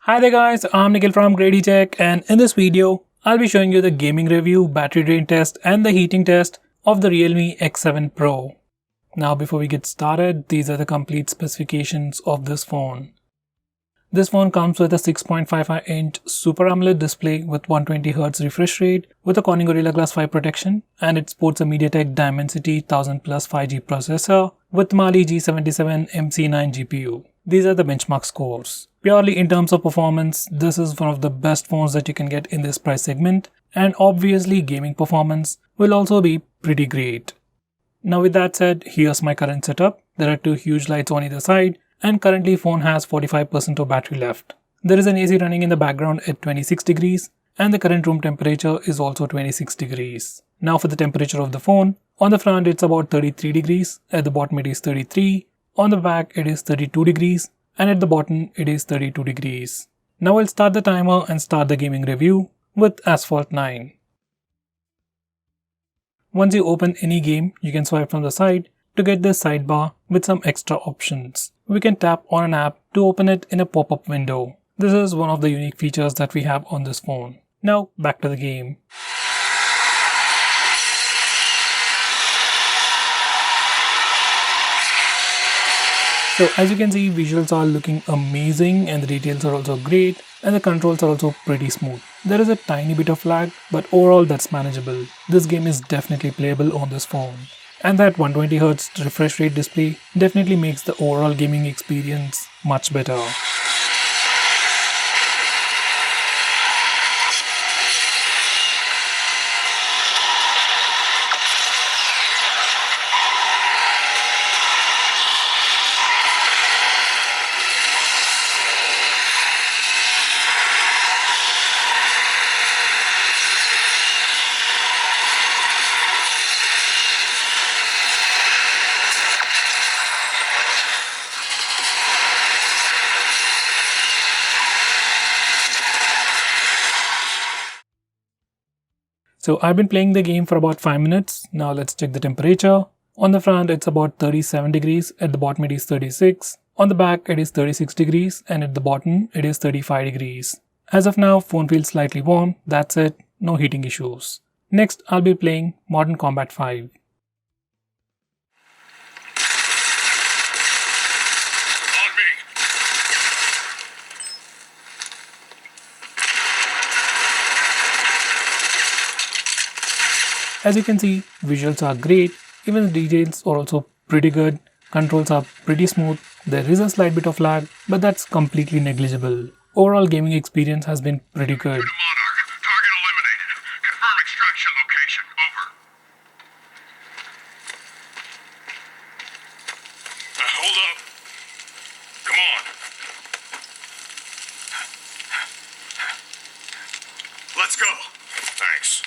Hi there guys, I'm Nikhil from GreedyTech, and in this video, I'll be showing you the gaming review, battery drain test and the heating test of the Realme X7 Pro. Now before we get started, these are the complete specifications of this phone. This phone comes with a 6.55-inch Super AMOLED display with 120Hz refresh rate with a Corning Gorilla Glass 5 protection, and it sports a MediaTek Dimensity 1000 Plus 5G processor with Mali G77 MC9 GPU. These are the benchmark scores. Purely in terms of performance, this is one of the best phones that you can get in this price segment, and obviously gaming performance will also be pretty great. Now with that said, here's my current setup. There are two huge lights on either side, and currently phone has 45% of battery left. There is an AC running in the background at 26 degrees, and the current room temperature is also 26 degrees. Now for the temperature of the phone, on the front it's about 33 degrees, at the bottom it is 33, on the back it is 32 degrees, and at the bottom it is 32 degrees. Now I'll start the timer and start the gaming review with Asphalt 9. Once you open any game, you can swipe from the side to get this sidebar with some extra options. We can tap on an app to open it in a pop-up window. This is one of the unique features that we have on this phone. Now back to the game. So as you can see, visuals are looking amazing and the details are also great and the controls are also pretty smooth. There is a tiny bit of lag, but overall that's manageable. This game is definitely playable on this phone. And that 120Hz refresh rate display definitely makes the overall gaming experience much better. So I've been playing the game for about 5 minutes. Now let's check the temperature. On the front it's about 37 degrees, at the bottom it is 36, on the back it is 36 degrees, and at the bottom it is 35 degrees. As of now, phone feels slightly warm, that's it, no heating issues. Next I'll be playing Modern Combat 5. As you can see, visuals are great, even the details are also pretty good, controls are pretty smooth, there is a slight bit of lag, but that's completely negligible. Overall gaming experience has been pretty good. Target eliminated. Confirm extraction location. Over. Hold up. Come on. Let's go. Thanks.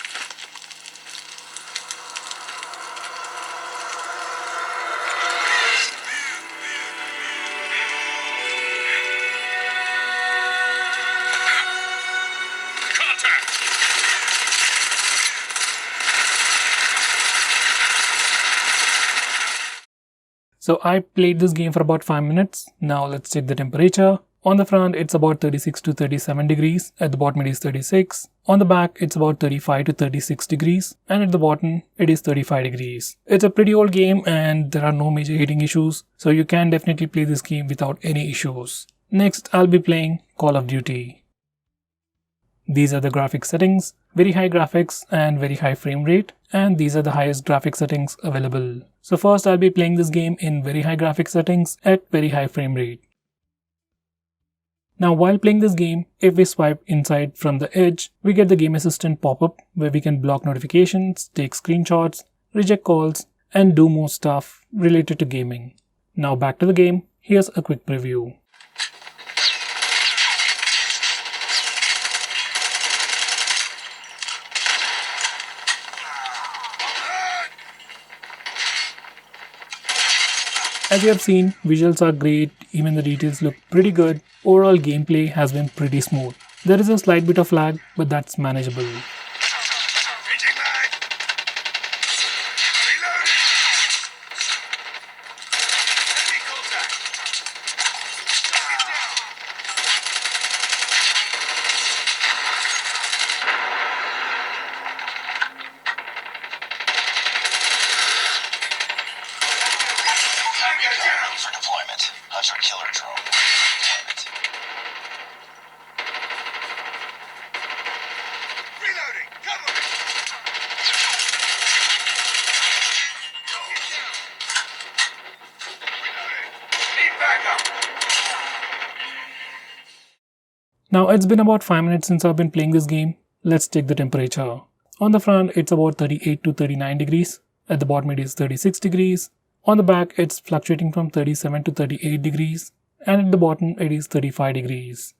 So I played this game for about 5 minutes. Now let's check the temperature. On the front it's about 36 to 37 degrees, at the bottom it is 36, on the back it's about 35 to 36 degrees, and at the bottom it is 35 degrees. It's a pretty old game and there are no major heating issues, so you can definitely play this game without any issues. Next I'll be playing Call of Duty. These are the graphics settings, very high graphics and very high frame rate, and these are the highest graphics settings available. So first I'll be playing this game in very high graphics settings at very high frame rate. Now while playing this game, if we swipe inside from the edge, we get the game assistant pop-up where we can block notifications, take screenshots, reject calls, and do more stuff related to gaming. Now back to the game, here's a quick preview. As you have seen, visuals are great, even the details look pretty good. Overall gameplay has been pretty smooth. There is a slight bit of lag, but that's manageable. Now it's been about 5 minutes since I've been playing this game. Let's check the temperature. On the front it's about 38 to 39 degrees. At the bottom it is 36 degrees. On the back it's fluctuating from 37 to 38 degrees. And at the bottom it is 35 degrees.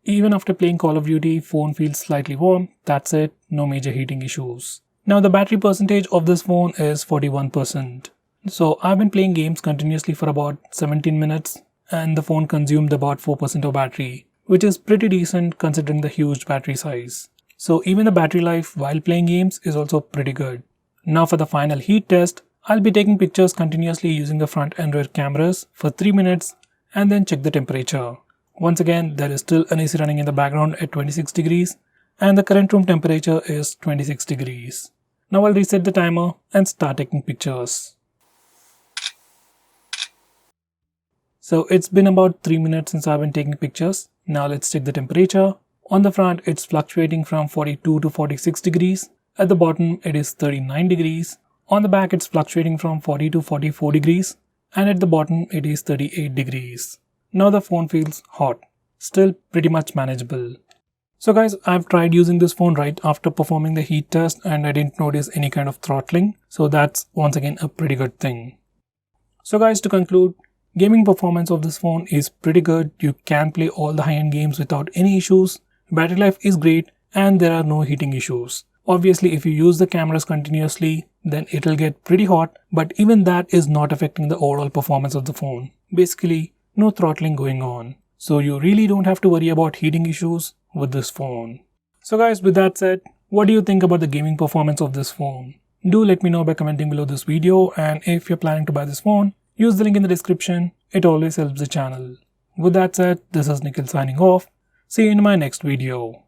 Even after playing Call of Duty, phone feels slightly warm. That's it, no major heating issues. Now the battery percentage of this phone is 41%. So I've been playing games continuously for about 17 minutes and the phone consumed about 4% of battery, which is pretty decent considering the huge battery size. So even the battery life while playing games is also pretty good. Now for the final heat test, I'll be taking pictures continuously using the front and rear cameras for 3 minutes and then check the temperature. Once again, there is still an AC running in the background at 26 degrees and the current room temperature is 26 degrees. Now I'll reset the timer and start taking pictures. So it's been about 3 minutes since I've been taking pictures. Now let's check the temperature. On the front, it's fluctuating from 42 to 46 degrees. At the bottom, it is 39 degrees. On the back, it's fluctuating from 40 to 44 degrees. And at the bottom, it is 38 degrees. Now the phone feels hot. Still pretty much manageable. So guys, I've tried using this phone right after performing the heat test and I didn't notice any kind of throttling. So that's once again a pretty good thing. So guys, to conclude, gaming performance of this phone is pretty good. You can play all the high-end games without any issues. Battery life is great and there are no heating issues. Obviously, if you use the cameras continuously, then it'll get pretty hot, but even that is not affecting the overall performance of the phone. Basically, no throttling going on. So you really don't have to worry about heating issues with this phone. So guys, with that said, what do you think about the gaming performance of this phone? Do let me know by commenting below this video, and if you're planning to buy this phone, use the link in the description. It always helps the channel. With that said, this is Nikhil signing off. See you in my next video.